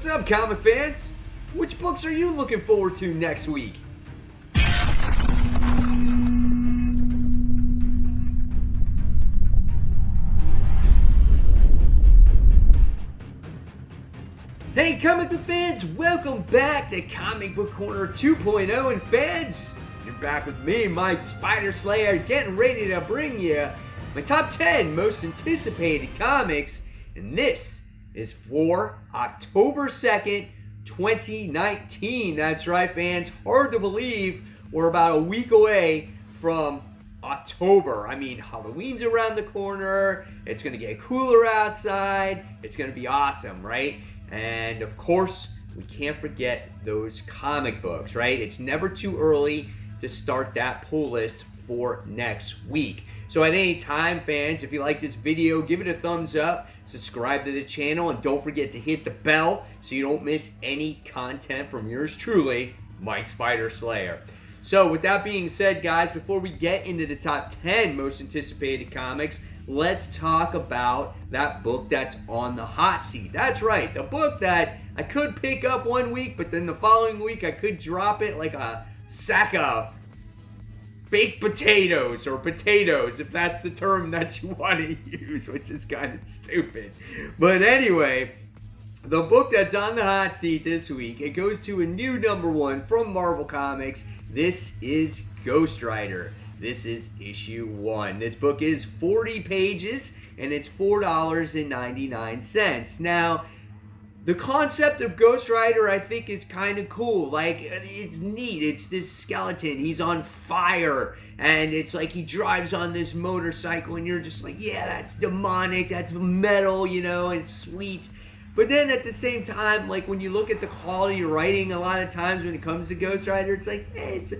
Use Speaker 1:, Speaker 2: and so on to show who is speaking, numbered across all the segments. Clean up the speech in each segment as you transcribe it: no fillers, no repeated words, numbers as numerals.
Speaker 1: What's up, comic fans? Which books are you looking forward to next week? Hey, comic book fans! Welcome back to Comic Book Corner 2.0, and fans, you're back with me, Mike Spider Slayer, getting ready to bring you my top 10 most anticipated comics, and this is for October 2nd, 2019. That's right, fans. Hard to believe we're about a week away from October. I mean, Halloween's around the corner. It's going to get cooler outside. It's going to be awesome, right? And of course, we can't forget those comic books, right? It's never too early to start that pull list for next week. So at any time, fans, if you like this video, give it a thumbs up, subscribe to the channel, and don't forget to hit the bell so you don't miss any content from yours truly, Mike Spider Slayer. So with that being said, guys, before we get into the top 10 most anticipated comics, let's talk about that book that's on the hot seat. That's right, the book that I could pick up one week, but then the following week I could drop it like a sack of baked potatoes, or potatoes, if that's the term that you want to use, which is kind of stupid. But anyway, the book that's on the hot seat this week, it goes to a new #1 from Marvel Comics. This is Ghost Rider. This is issue 1. This book is 40 pages, and it's $4.99. Now, the concept of Ghost Rider, I think, is kind of cool. Like, it's neat. It's this skeleton. He's on fire. And it's like he drives on this motorcycle, and you're just like, yeah, that's demonic. That's metal, you know, and it's sweet. But then at the same time, like, when you look at the quality of writing, a lot of times when it comes to Ghost Rider, it's like, it's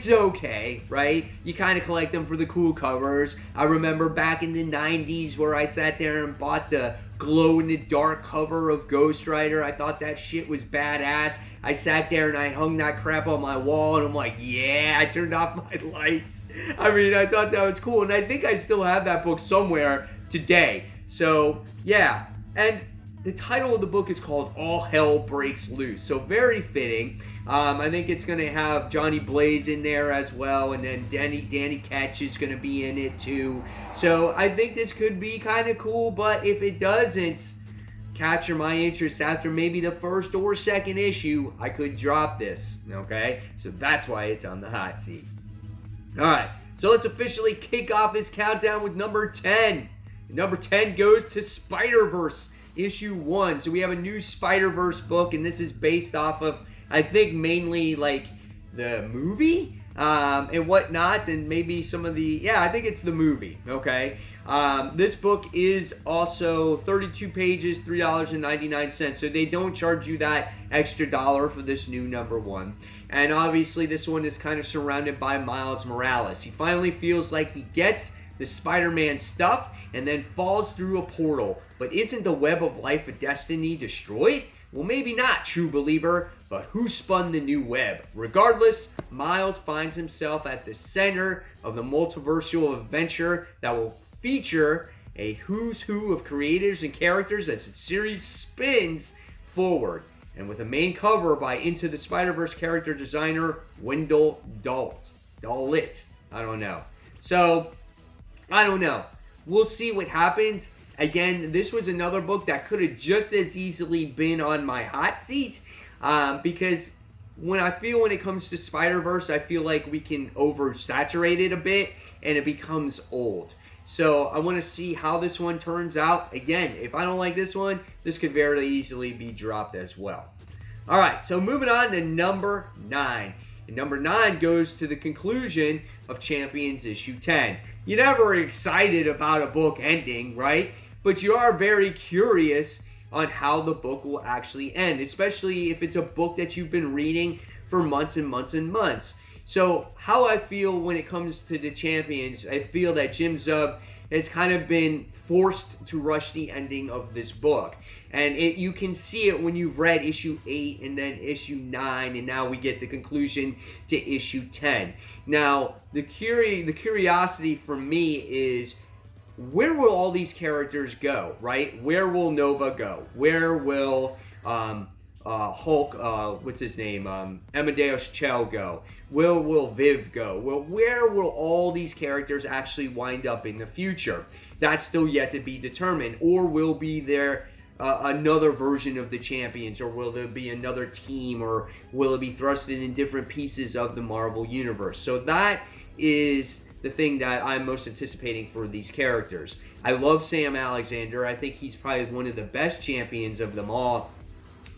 Speaker 1: okay, right? You kind of collect them for the cool covers. I remember back in the 90s where I sat there and bought the glow-in-the-dark cover of Ghost Rider. I thought that shit was badass. I sat there and I hung that crap on my wall, and I'm like, yeah, I turned off my lights. I mean, I thought that was cool, and I think I still have that book somewhere today. So, yeah. And the title of the book is called All Hell Breaks Loose, so very fitting. I think it's going to have Johnny Blaze in there as well, and then Danny Ketch is going to be in it too. So I think this could be kind of cool, but if it doesn't capture my interest after maybe the first or second issue, I could drop this, okay? So that's why it's on the hot seat. All right, so let's officially kick off this countdown with number 10. Number 10 goes to Spiderverse, issue 1. So we have a new Spiderverse book, and this is based off of, I think, mainly like the movie and whatnot, and maybe some of the, I think it's the movie, okay? This book is also 32 pages, $3.99, so they don't charge you that extra dollar for this new #1. And obviously this one is kind of surrounded by Miles Morales. He finally feels like he gets the Spider-Man stuff and then falls through a portal. But isn't the web of life and destiny destroyed? Well, maybe not, true believer, but who spun the new web? Regardless, Miles finds himself at the center of the multiversal adventure that will feature a who's who of creators and characters as the series spins forward. And with a main cover by Into the Spider-Verse character designer Wendell Dalit. I don't know. So, I don't know. We'll see what happens. Again, this was another book that could have just as easily been on my hot seat, because when it comes to Spider-Verse, I feel like we can oversaturate it a bit and it becomes old. So I want to see how this one turns out. Again, if I don't like this one, this could very easily be dropped as well. All right, so moving on to number 9. And number 9 goes to the conclusion of Champions issue 10. You're never excited about a book ending, right? But you are very curious on how the book will actually end, especially if it's a book that you've been reading for months and months and months. So how I feel when it comes to the Champions, I feel that Jim Zub has kind of been forced to rush the ending of this book. And you can see it when you've read issue 8 and then issue 9, and now we get the conclusion to issue 10. Now, the curiosity for me is, where will all these characters go, right? Where will Nova go? Where will Hulk, what's his name? Amadeus Cho go? Will Viv go? Well, where will all these characters actually wind up in the future? That's still yet to be determined. Or will be there another version of the champions, or will there be another team, or will it be thrusted in different pieces of the Marvel Universe? So that is the thing that I'm most anticipating for these characters. I love Sam Alexander. I think he's probably one of the best champions of them all,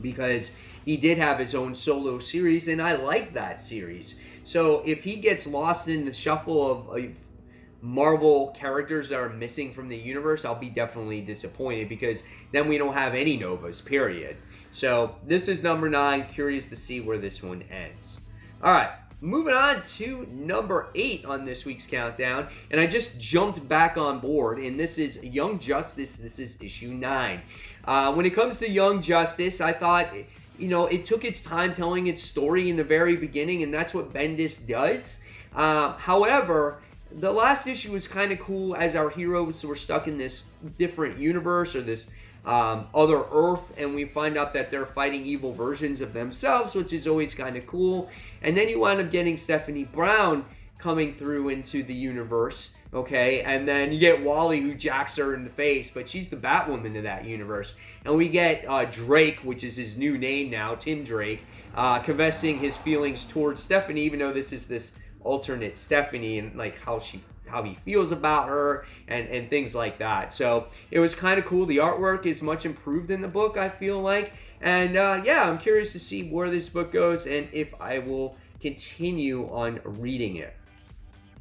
Speaker 1: because he did have his own solo series, and I like that series. So if he gets lost in the shuffle of Marvel characters that are missing from the universe, I'll be definitely disappointed, because then we don't have any Novas, period. So this is number 9. Curious to see where this one ends. All right, moving on to number 8 on this week's countdown, and I just jumped back on board, and this is Young Justice. This is issue 9. When it comes to Young Justice, I thought, it took its time telling its story in the very beginning, and that's what Bendis does. However, the last issue was kind of cool, as our heroes were stuck in this different universe, or this other Earth, and we find out that they're fighting evil versions of themselves, which is always kind of cool. And then you wind up getting Stephanie Brown coming through into the universe, okay? And then you get Wally, who jacks her in the face, but she's the Batwoman of that universe. And we get Drake, which is his new name now, Tim Drake, confessing his feelings towards Stephanie, even though this is this alternate Stephanie, and like how he feels about her, and things like that. So it was kind of cool. The artwork is much improved in the book, I feel like. And yeah, I'm curious to see where this book goes, and if I will continue on reading it.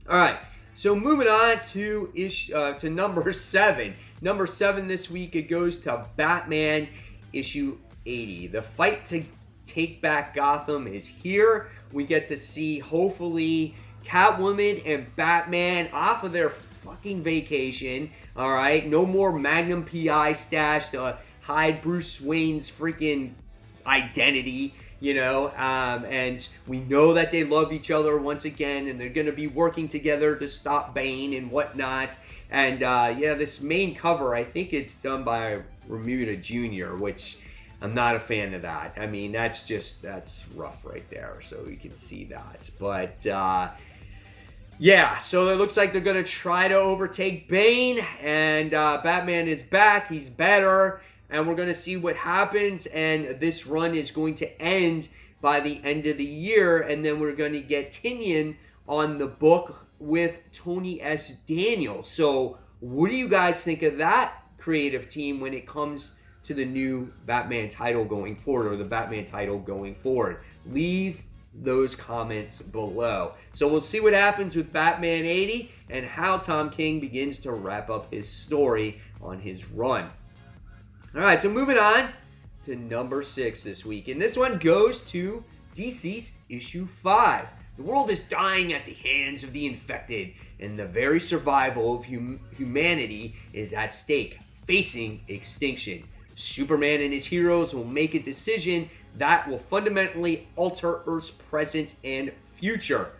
Speaker 1: All right, so moving on to number 7. Number 7 this week, it goes to Batman issue 80. The fight to take back Gotham is here. We get to see, hopefully, Catwoman and Batman off of their fucking vacation. All right, no more Magnum PI stash to hide Bruce Wayne's freaking identity. And we know that they love each other once again, and they're going to be working together to stop Bane and whatnot. And yeah, this main cover, I think it's done by Romita Jr., which I'm not a fan of that. I mean, that's rough right there, so you can see that. But yeah, so it looks like they're going to try to overtake Bane, and Batman is back. He's better. And we're going to see what happens, and this run is going to end by the end of the year, and then we're going to get Tynion on the book with Tony S. Daniels. So what do you guys think of that creative team when it comes to the new Batman title going forward, or the Batman title going forward? Leave those comments below. So we'll see what happens with Batman 80 and how Tom King begins to wrap up his story on his run. All right, so moving on to number 6 this week. And this one goes to Deceased issue 5. The world is dying at the hands of the infected, and the very survival of humanity is at stake, facing extinction. Superman and his heroes will make a decision that will fundamentally alter Earth's present and future.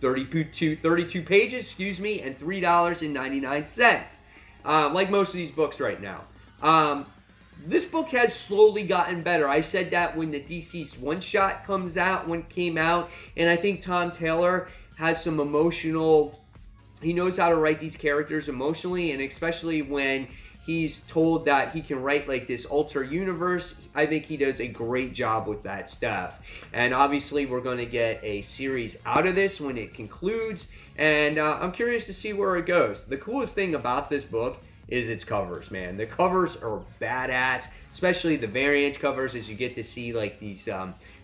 Speaker 1: 32 pages, and $3.99. Like most of these books right now. This book has slowly gotten better. I said that when the Deceased one-shot came out, and I think Tom Taylor has some he knows how to write these characters emotionally, and especially when he's told that he can write like this alter universe, I think he does a great job with that stuff. And obviously we're going to get a series out of this when it concludes, and I'm curious to see where it goes. The coolest thing about this book is its covers, man. The covers are badass, especially the variant covers, as you get to see like these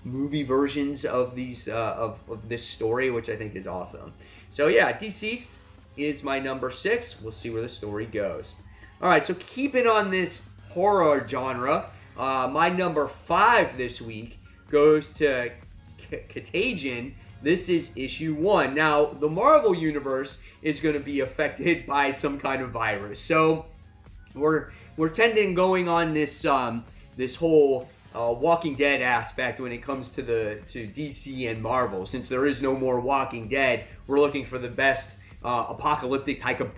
Speaker 1: movie versions of these of this story, which I think is awesome. So yeah, Deceased is my number 6. We'll see where the story goes. All right, so keeping on this horror genre, my number 5 this week goes to Contagion. This is issue 1. Now, the Marvel Universe is going to be affected by some kind of virus. So, we're going on this this whole Walking Dead aspect when it comes to DC and Marvel. Since there is no more Walking Dead, we're looking for the best apocalyptic type of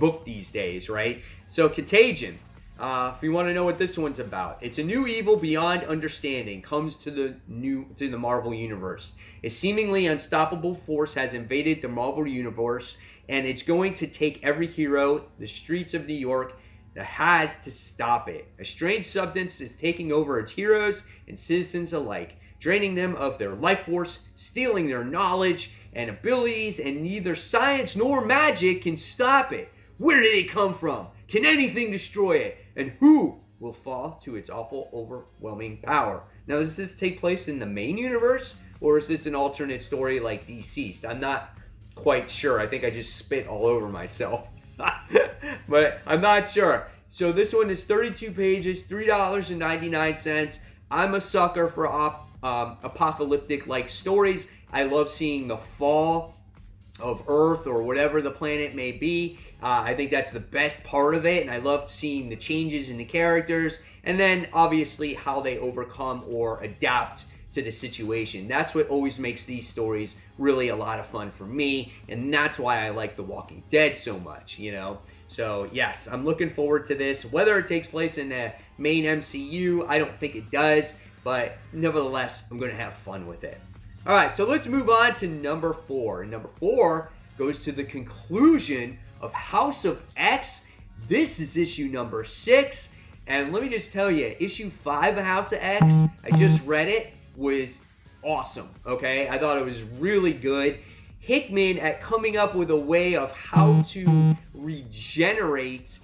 Speaker 1: book these days, right? So, Contagion. If you want to know what this one's about, it's a new evil beyond understanding comes to the Marvel Universe. A seemingly unstoppable force has invaded the Marvel Universe, and it's going to take every hero, the streets of New York, that has to stop it. A strange substance is taking over its heroes and citizens alike, draining them of their life force, stealing their knowledge and abilities, and neither science nor magic can stop it. Where did it come from? Can anything destroy it? And who will fall to its awful, overwhelming power? Now, does this take place in the main universe, or is this an alternate story like Deceased? I'm not quite sure. I think I just spit all over myself. But I'm not sure. So this one is 32 pages, $3.99. I'm a sucker for apocalyptic-like stories. I love seeing the fall of Earth or whatever the planet may be. I think that's the best part of it, and I love seeing the changes in the characters, and then obviously how they overcome or adapt to the situation. That's what always makes these stories really a lot of fun for me, and that's why I like The Walking Dead so much, you know? So yes, I'm looking forward to this. Whether it takes place in the main MCU, I don't think it does, but nevertheless, I'm going to have fun with it. All right, so let's move on to number 4. And number 4 goes to the conclusion of House of X. This is issue number 6. And let me just tell you, issue 5 of House of X, I just read it, was awesome, okay? I thought it was really good. Hickman at coming up with a way of how to regenerate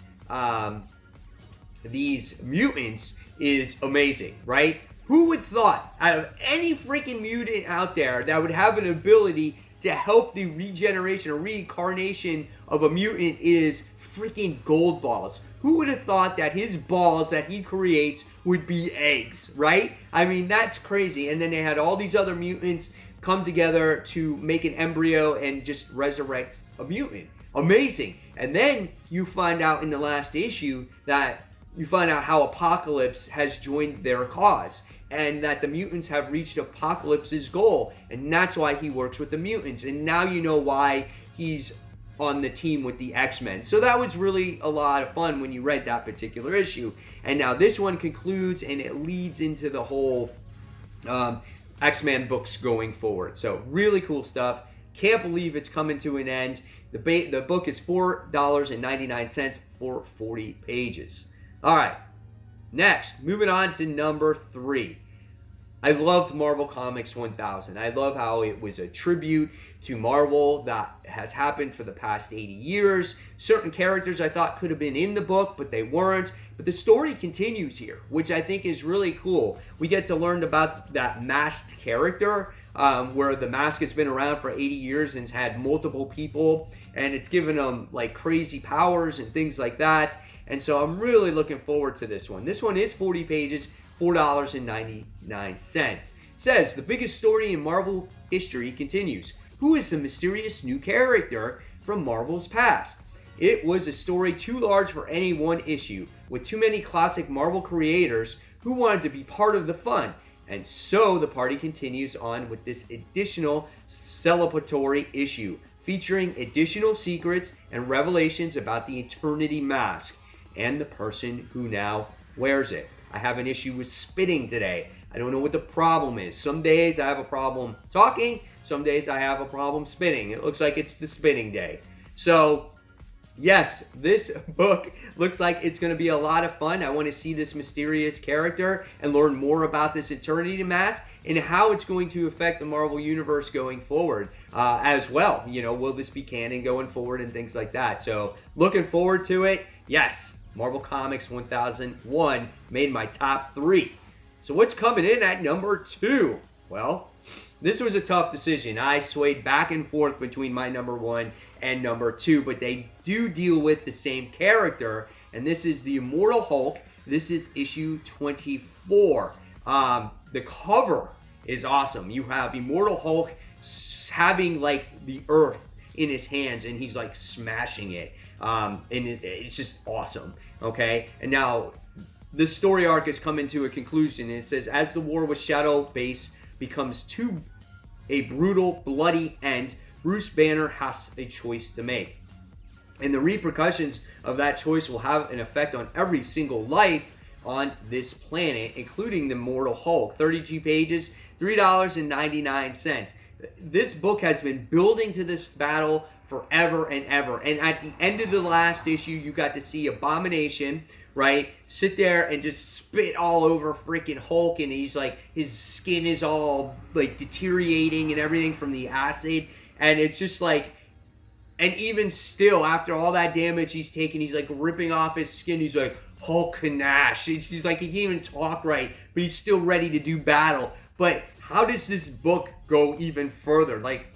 Speaker 1: these mutants is amazing, right? Who would thought out of any freaking mutant out there that would have an ability to help the regeneration or reincarnation of a mutant is freaking gold balls? Who would have thought that his balls that he creates would be eggs, right? I mean, that's crazy. And then they had all these other mutants come together to make an embryo and just resurrect a mutant. Amazing. And then you find out in the last issue that you find out how Apocalypse has joined their cause, and that the mutants have reached Apocalypse's goal, and that's why he works with the mutants. And now you know why he's on the team with the X-Men. So that was really a lot of fun when you read that particular issue. And now this one concludes, and it leads into the whole X-Men books going forward. So really cool stuff. Can't believe it's coming to an end. The book is $4.99 for 40 pages. All right. Next, moving on to number 3. I loved Marvel Comics 1000. I love how it was a tribute to Marvel that has happened for the past 80 years. Certain characters I thought could have been in the book, but they weren't. But the story continues here, which I think is really cool. We get to learn about that masked character, where the mask has been around for 80 years and has had multiple people, and it's given them like crazy powers and things like that. And so I'm really looking forward to this one. This one is 40 pages, $4.99. It says, the biggest story in Marvel history continues. Who is the mysterious new character from Marvel's past? It was a story too large for any one issue, with too many classic Marvel creators who wanted to be part of the fun. And so the party continues on with this additional celebratory issue, featuring additional secrets and revelations about the Eternity Mask and the person who now wears it. I have an issue with spitting today. I don't know what the problem is. Some days I have a problem talking. Some days I have a problem spitting. It looks like it's the spitting day. So, yes, this book looks like it's going to be a lot of fun. I want to see this mysterious character and learn more about this Eternity Mask and how it's going to affect the Marvel Universe going forward as well. You know, will this be canon going forward and things like that? So, looking forward to it. Yes, Marvel Comics 1001 made my top 3. So what's coming in at number 2? Well, this was a tough decision. I swayed back and forth between my number 1 and number 2, but they do deal with the same character, and this is the Immortal Hulk. This is issue 24. The cover is awesome. You have Immortal Hulk having like the earth in his hands, and he's like smashing it. And it's just awesome, okay? And now, this story arc has come into a conclusion, and it says, as the war with Shadow Base becomes to a brutal, bloody end, Bruce Banner has a choice to make. And the repercussions of that choice will have an effect on every single life on this planet, including the Immortal Hulk. 32 pages, $3.99. This book has been building to this battle forever and ever. And at the end of the last issue, you got to see Abomination, right, sit there and just spit all over freaking Hulk, and he's like, his skin is all like deteriorating and everything from the acid. And it's just like, and even still, after all that damage he's taken, he's like ripping off his skin. He's like, Hulk Contagion. He's like, he can't even talk right, but he's still ready to do battle. But how does this book go even further? Like,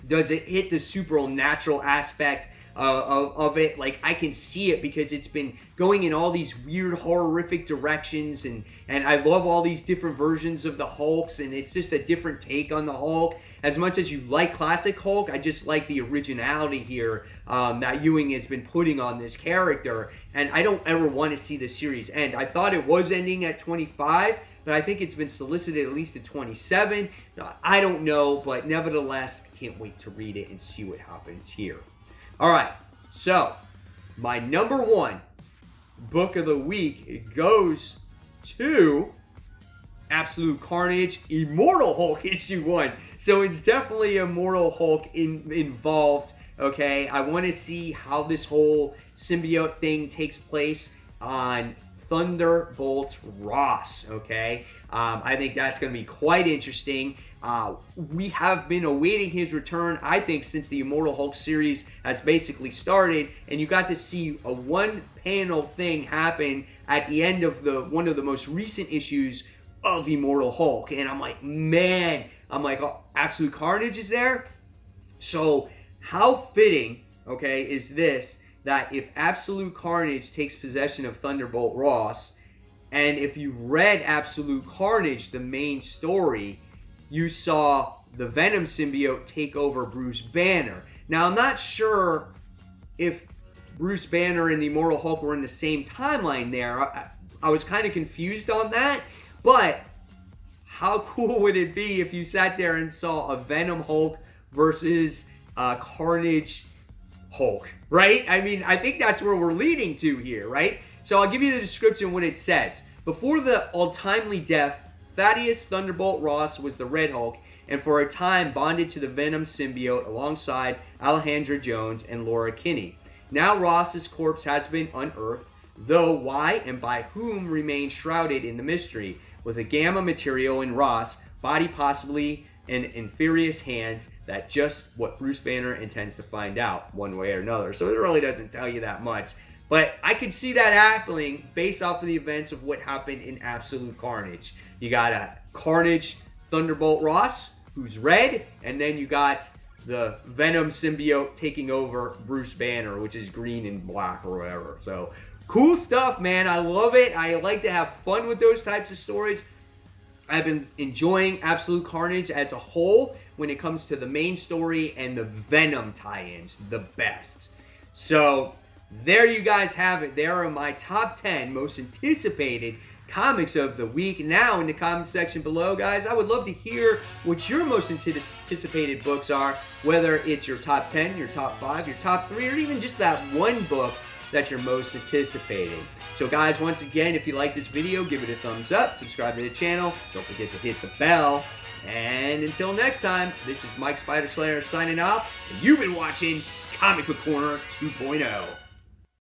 Speaker 1: does it hit the supernatural aspect of it? Like, I can see it because it's been going in all these weird, horrific directions, and I love all these different versions of the Hulks, and it's just a different take on the Hulk. As much as you like classic Hulk, I just like the originality here that Ewing has been putting on this character, and I don't ever want to see the series end. I thought it was ending at 25, but I think it's been solicited at least at 27. I don't know, but nevertheless, I can't wait to read it and see what happens here. All right, so my number one book of the week, it goes to Absolute Carnage, Immortal Hulk issue 1. So it's definitely Immortal Hulk involved, okay? I want to see how this whole symbiote thing takes place on Thunderbolt Ross, okay? I think that's going to be quite interesting. We have been awaiting his return, I think, since the Immortal Hulk series has basically started, and you got to see a one-panel thing happen at the end of one of the most recent issues of Immortal Hulk, and I'm like, man, oh, Absolute Carnage is there? So how fitting, okay, is this, that if Absolute Carnage takes possession of Thunderbolt Ross, and if you read Absolute Carnage, the main story, you saw the Venom symbiote take over Bruce Banner. Now, I'm not sure if Bruce Banner and the Immortal Hulk were in the same timeline there. I was kind of confused on that, but how cool would it be if you sat there and saw a Venom Hulk versus Carnage Hulk, right? I mean, I think that's where we're leading to here, right? So I'll give you the description, what it says. Before the untimely death, Thaddeus Thunderbolt Ross was the Red Hulk, and for a time bonded to the Venom symbiote alongside Alejandra Jones and Laura Kinney. Now Ross's corpse has been unearthed, though why and by whom remains shrouded in the mystery, with a gamma material in Ross' body possibly in Inferious hands. That just what Bruce Banner intends to find out one way or another. So it really doesn't tell you that much. But I could see that happening based off of the events of what happened in Absolute Carnage. You got a Carnage Thunderbolt Ross, who's red, and then you got the Venom symbiote taking over Bruce Banner, which is green and black or whatever. So cool stuff, man. I love it. I like to have fun with those types of stories. I've been enjoying Absolute Carnage as a whole when it comes to the main story and the Venom tie-ins, the best. So there you guys have it. There are my top 10 most anticipated comics of the week. Now in the comment section below, guys, I would love to hear what your most anticipated books are, whether it's your top 10, your top 5, your top 3, or even just that one book that you're most anticipating. So guys, once again, if you like this video, give it a thumbs up, subscribe to the channel, don't forget to hit the bell, and until next time, this is Mike Spider Slayer signing off, and you've been watching Comic Book Corner 2.0.